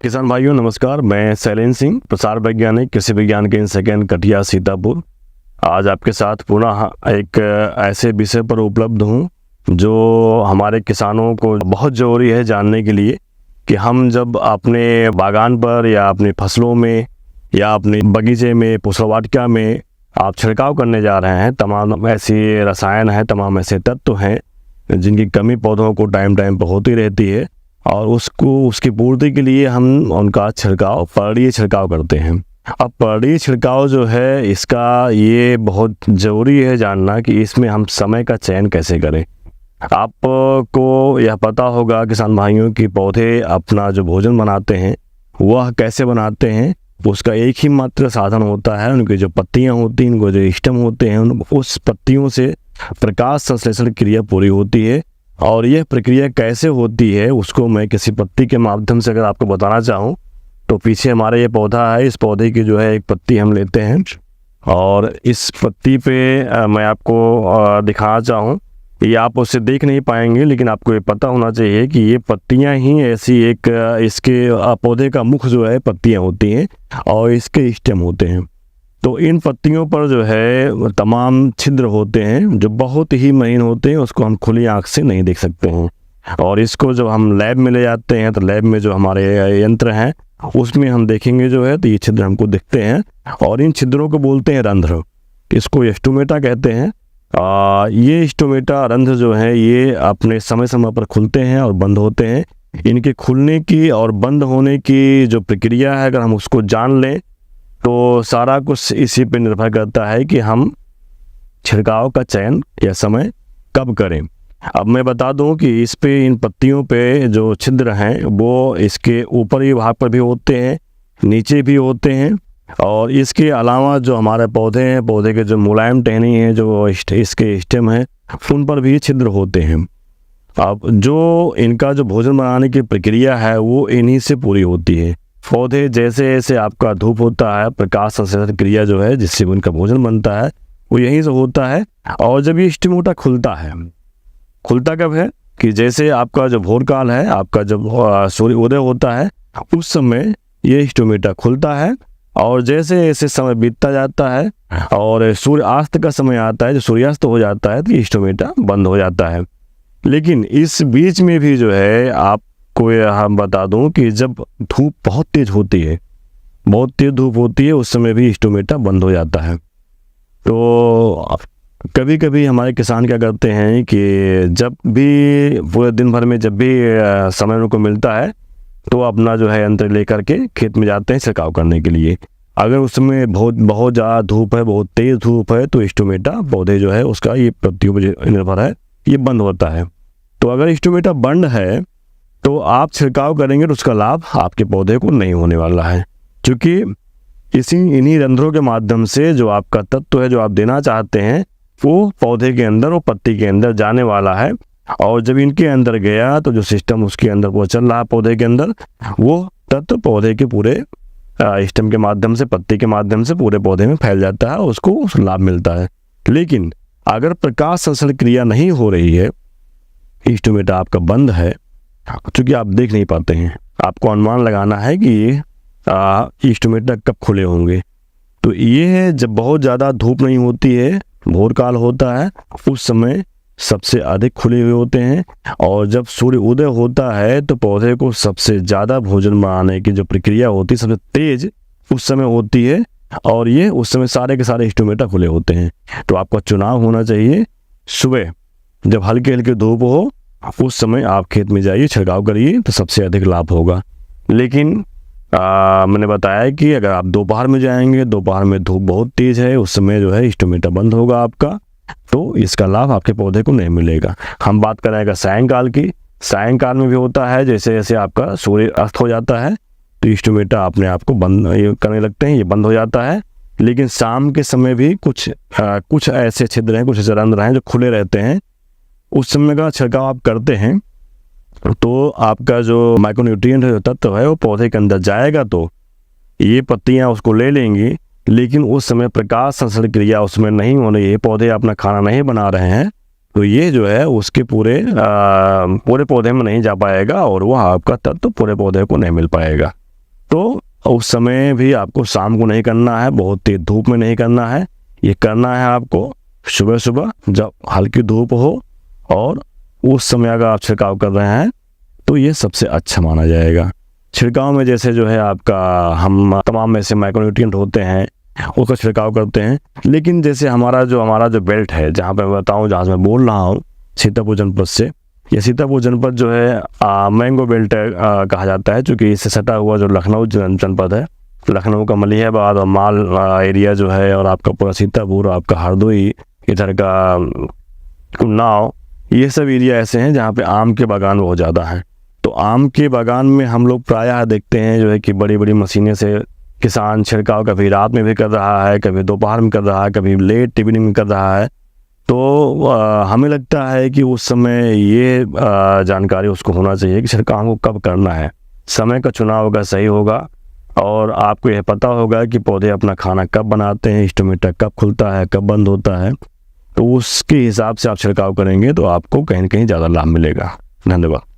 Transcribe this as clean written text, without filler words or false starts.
किसान भाइयों नमस्कार, मैं शैलेंद्र सिंह, प्रसार वैज्ञानिक कृषि विज्ञान केंद्र सेकेंड कटिया सीतापुर। आज आपके साथ पुनः एक ऐसे विषय पर उपलब्ध हूँ जो हमारे किसानों को बहुत ज़रूरी है जानने के लिए कि हम जब अपने बागान पर या अपनी फसलों में या अपने बगीचे में पुष्पवाटिका में आप छिड़काव करने जा रहे हैं, तमाम ऐसे रसायन हैं, तमाम ऐसे तत्व हैं जिनकी कमी पौधों को टाइम टाइम पर होती रहती है और उसकी पूर्ति के लिए हम उनका छिड़काव पर्यायी छिड़काव करते हैं। अब पर्यायी छिड़काव जो है इसका ये बहुत ज़रूरी है जानना कि इसमें हम समय का चयन कैसे करें। आपको यह पता होगा किसान भाइयों कि पौधे अपना जो भोजन बनाते हैं वह कैसे बनाते हैं, उसका एक ही मात्र साधन होता है, उनकी जो पत्तियां होती हैं, उनको जो स्टेम होते हैं, उस पत्तियों से प्रकाश संश्लेषण क्रिया पूरी होती है। और यह प्रक्रिया कैसे होती है उसको मैं किसी पत्ती के माध्यम से अगर आपको बताना चाहूँ तो पीछे हमारा ये पौधा है, इस पौधे की जो है एक पत्ती हम लेते हैं और इस पत्ती पे मैं आपको दिखाना चाहूँ। ये आप उससे देख नहीं पाएंगे लेकिन आपको ये पता होना चाहिए कि ये पत्तियां ही ऐसी एक इसके पौधे का मुख जो है पत्तियां होती हैं और इसके स्टेम होते हैं। तो इन पत्तियों पर जो है तमाम छिद्र होते हैं जो बहुत ही महीन होते हैं, उसको हम खुली आंख से नहीं देख सकते हैं। और इसको जब हम लैब में ले जाते हैं तो लैब में जो हमारे यंत्र हैं उसमें हम देखेंगे जो है तो ये छिद्र हमको दिखते हैं और इन छिद्रों को बोलते हैं रंध्र, इसको स्टोमेटा कहते हैं। ये स्टोमेटा रंध्र जो है ये अपने समय समय पर खुलते हैं और बंद होते हैं। इनके खुलने की और बंद होने की जो प्रक्रिया है अगर हम उसको जान लें तो सारा कुछ इसी पे निर्भर करता है कि हम छिड़काव का चयन या समय कब करें। अब मैं बता दूं कि इस पे इन पत्तियों पे जो छिद्र हैं वो इसके ऊपरी भाग पर भी होते हैं, नीचे भी होते हैं और इसके अलावा जो हमारे पौधे हैं, पौधे के जो मुलायम टहनी है, जो इसके स्टेम है, उन पर भी छिद्र होते हैं। अब जो इनका जो भोजन बनाने की प्रक्रिया है वो इन्हीं से पूरी होती है। पौधे जैसे जैसे आपका धूप होता है, प्रकाश संश्लेषण क्रिया जो है जिससे उनका भोजन बनता है वो यहीं से होता है। और जब ये स्टिमोटा खुलता है, खुलता कब है कि जैसे आपका जो भोर काल है, आपका जब सूर्य उदय होता है उस समय ये स्टोमेटा खुलता है और जैसे जैसे समय बीतता जाता है और सूर्यास्त का समय आता है, जो सूर्यास्त हो जाता है तो ये स्टोमेटा बंद हो जाता है। लेकिन इस बीच में भी जो है आपको हम बता दूं कि जब धूप बहुत तेज होती है, बहुत तेज धूप होती है, उस समय भी स्टोमेटा बंद हो जाता है। तो कभी कभी हमारे किसान क्या करते हैं कि जब भी पूरे दिन भर में जब भी समय उनको मिलता है तो अपना जो है यंत्र लेकर के खेत में जाते हैं छिड़काव करने के लिए। अगर उसमें बहुत ज़्यादा धूप है, बहुत तेज़ धूप है तो स्टोमेटा पौधे जो है उसका ये पत्तियों पर निर्भर है, ये बंद होता है। तो अगर स्टोमेटा बंद है तो आप छिड़काव करेंगे तो उसका लाभ आपके पौधे को नहीं होने वाला है, क्योंकि इन्हीं रंध्रों के माध्यम से जो आपका तत्व है जो आप देना चाहते हैं वो पौधे के अंदर, वो पत्ती के अंदर जाने वाला है। और जब इनके अंदर गया तो जो सिस्टम उसके अंदर वो चल रहा है पौधे के अंदर, वो तत्व पौधे के पूरे स्टेम के माध्यम से, पत्ती के माध्यम से पूरे पौधे में फैल जाता है, उसको लाभ मिलता है। लेकिन अगर प्रकाश संश्लेषण क्रिया नहीं हो रही है, स्टोमेटा आपका बंद है, चूँकि आप देख नहीं पाते हैं, आपको अनुमान लगाना है कि ये स्टोमेटा कब खुले होंगे। तो ये है जब बहुत ज़्यादा धूप नहीं होती है, भोर काल होता है, उस समय सबसे अधिक खुले हुए होते हैं। और जब सूर्य उदय होता है तो पौधे को सबसे ज़्यादा भोजन बनाने की जो प्रक्रिया होती है सबसे तेज उस समय होती है और ये उस समय सारे के सारे स्टोमेटा खुले होते हैं। तो आपका चुनाव होना चाहिए सुबह जब हल्के हल्के धूप हो, उस समय आप खेत में जाइए, छिड़काव करिए तो सबसे अधिक लाभ होगा। लेकिन मैंने बताया कि अगर आप दोपहर में जाएंगे, दोपहर में धूप बहुत तेज़ है, उस समय जो है स्टोमेटा बंद होगा आपका, तो इसका लाभ आपके पौधे को नहीं मिलेगा। हम बात करेंगे सायंकाल की, सायंकाल में भी होता है, जैसे जैसे आपका सूर्य अस्त हो जाता है तो स्टोमेटा अपने आप को बंद करने लगते हैं, ये बंद हो जाता है। लेकिन शाम के समय भी कुछ ऐसे छिद्र हैं, कुछ ऐसे रंध्र हैं जो खुले रहते हैं, उस समय का छिड़काव आप करते हैं तो आपका जो माइक्रोन्यूट्रिएंट है, तत्व है, वो पौधे के अंदर जाएगा तो ये पत्तियां उसको ले लेंगी। लेकिन उस समय प्रकाश संश्लेषण क्रिया उसमें नहीं हो रही है, पौधे अपना खाना नहीं बना रहे हैं, तो ये जो है उसके पूरे पौधे में नहीं जा पाएगा और वह आपका तत्व पूरे पौधे को नहीं मिल पाएगा। तो उस समय भी आपको शाम को नहीं करना है, बहुत तेज धूप में नहीं करना है, ये करना है आपको सुबह सुबह जब हल्की धूप हो, और उस समय अगर आप छिड़काव कर रहे हैं तो ये सबसे अच्छा माना जाएगा। छिड़काव में जैसे जो है आपका हम तमाम ऐसे माइक्रोन्यूट्रिएंट होते हैं उसका छिड़काव करते हैं, लेकिन जैसे हमारा जो बेल्ट है, जहाँ पे मैं बताऊँ, जहाँ से मैं बोल रहा हूँ सीतापुर जनपद से, ये सीतापुर जनपद जो है मैंगो बेल्ट कहा जाता है, क्योंकि इससे सटा हुआ जो लखनऊ जनपद है, लखनऊ का मलिहाबाद और माल एरिया जो है, और आपका पूरा सीतापुर, आपका हरदोई, इधर का उन्नाव, ये सब एरिया ऐसे हैं जहाँ पे आम के बागान बहुत ज़्यादा हैं। तो आम के बागान में हम लोग प्रायः देखते हैं जो है कि बड़ी बड़ी मशीनें से किसान छिड़काव कभी रात में भी कर रहा है, कभी दोपहर में कर रहा है, कभी लेट इवनिंग में कर रहा है। तो हमें लगता है कि उस समय ये जानकारी उसको होना चाहिए कि छिड़काव को कब करना है, समय का चुनाव अगर सही होगा और आपको यह पता होगा कि पौधे अपना खाना कब बनाते हैं, स्टोमेटा कब खुलता है, कब बंद होता है, तो उसके हिसाब से आप छिड़काव करेंगे तो आपको कहीं न कहीं ज़्यादा लाभ मिलेगा। धन्यवाद।